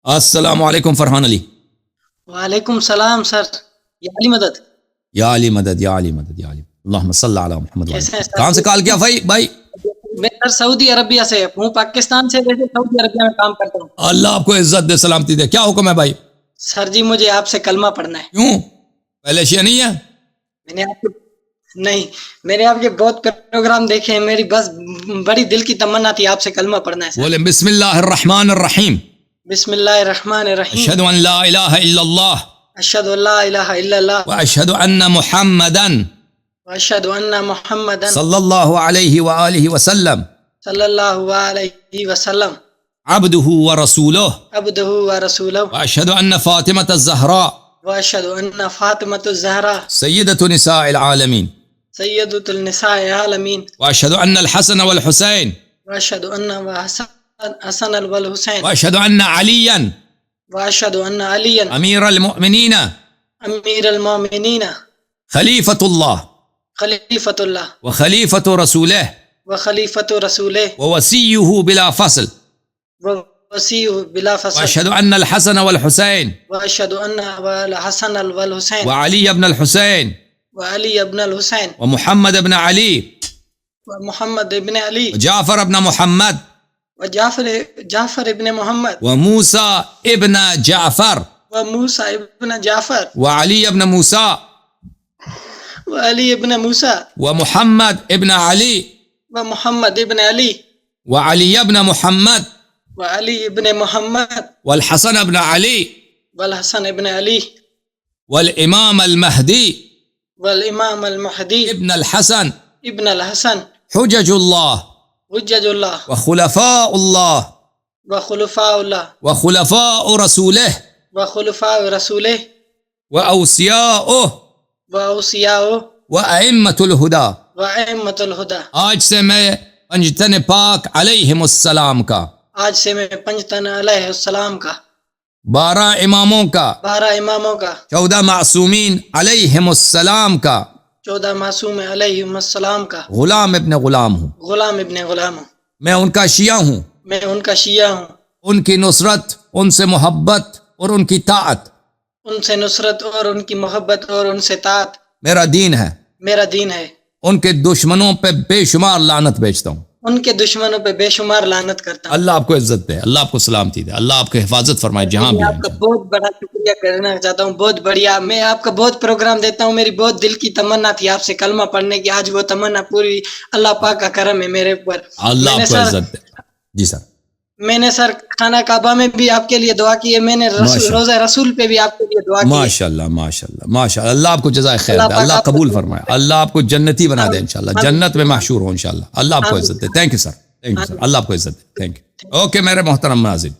السلام علیکم فرحان علی. وعلیکم السلام سر. یا علی مدد. یا علی مدد یا علی مدد یا علی. اللہم صلی علی محمد. کیسے ہیں سر؟ کہاں سے کال کیا بھائی؟ میں سر سعودی عربیہ سے ہوں، پاکستان سے ویسے سعودی عربیہ میں کام کرتا ہوں. اللہ آپ کو عزت دے، سلامتی دے. کیا حکم ہے بھائی؟ سر جی مجھے آپ سے کلمہ پڑھنا ہے. کیوں؟ پہلے شیعہ نہیں ہے؟ میں نے آپ کے نہیں میں نے آپ کے بہت پروگرام دیکھے ہیں، میری بس بڑی دل کی تمنا تھی آپ سے کلمہ پڑھنا ہے سر. بولے بسم اللہ الرحمن الرحیم. بسم اللہ الرحمن الرحیم. اشہد ان لا الہ الا اللہ اشہد ان لا الہ الا اللہ واشہد ان محمدا واشہد ان محمدا صلی اللہ علیہ وآلہ وسلم صلی اللہ علیہ وسلم عبدہ ورسولہ عبدہ ورسولہ واشہد ان فاطمۃ الزہراء واشہد ان فاطمۃ الزہراء سیدۃ نساء العالمین سیدۃ النساء العالمین واشہد ان الحسن والحسین واشہد ان حسن والحسین واشہد ان علیا واشہد ان علی امیر المؤمنین امیر المومنین خلیفۃ اللہ خلیفۃ اللہ وخلیفۃ رسولہ وخلیفۃ رسولہ ووسیہ بلا فصل ووصیہ بلا فصل واشہد ان الحسن والحسین واشہد ان الحسن والحسین وعلی ابن الحسین وعلی ابن الحسین ومحمد ابن علی ومحمد ابن علی وجعفر ابن محمد وجعفر ابن محمد وموسیٰ ابن جعفر وموسیٰ ابن جعفر وعلی ابن موسیٰ وعلی ابن موسیٰ ومحمد ابن علی ومحمد ابن علی وعلی ابن محمد وعلی ابن محمد والحسن ابن علی والحسن ابن علی والامام المہدی والامام المہدی ابن الحسن ابن الحسن حجج اللہ حجج اللہ وخلفاء اللہ وخلفاء اللہ وخلفاء رسولہ وخلفاء رسولہ واوصیاؤہ واوصیاء وائمۃ الہدی. وائمۃ الہدی. آج سے میں پنجتن پاک علیہم السلام کا، آج سے میں پنجتن علیہ السلام کا، 12 اماموں کا، 12 اماموں کا، 14 معصومین علیہم السلام کا 14 معصوم علیہم السلام کا غلام ابن غلام ہوں. غلام ابن غلام ہوں. میں ان کا شیعہ ہوں. میں ان کا شیعہ ہوں. ان کی نصرت، ان سے محبت اور ان کی طاعت ان سے نصرت اور ان کی محبت اور ان سے طاعت میرا دین ہے. میرا دین ہے. ان کے دشمنوں پہ بے شمار لعنت بھیجتا ہوں. ان کے دشمنوں پہ بے شمار لعنت کرتا ہوں. اللہ آپ کو عزت دے، اللہ آپ کو سلامتی دے، اللہ آپ کو حفاظت فرمائے جہاں بھی میں آپ کا ہیں. بہت بڑا شکریہ کرنا چاہتا ہوں. بہت بڑھیا. میں آپ کا بہت پروگرام دیتا ہوں. میری بہت دل کی تمنا تھی آپ سے کلمہ پڑھنے کی. آج وہ تمنا پوری. اللہ پاک کا کرم ہے میرے اوپر. اللہ آپ کو عزت دے. جی سر. میں نے سر خانہ کعبہ میں بھی آپ کے لیے دعا کی ہے. میں نے روزہ رسول پہ بھی آپ کے لیے دعا کی ہے. ماشاءاللہ ماشاءاللہ ماشاءاللہ. اللہ آپ کو جزائے خیر دے، اللہ قبول فرمائے، اللہ آپ کو جنتی بنا دے انشاءاللہ، جنت میں محشور ہو انشاءاللہ. اللہ آپ کو عزت دے. Thank you sir, thank you sir. اللہ آپ کو عزت دے. Thank you. اوکے میرے محترم ناظرین.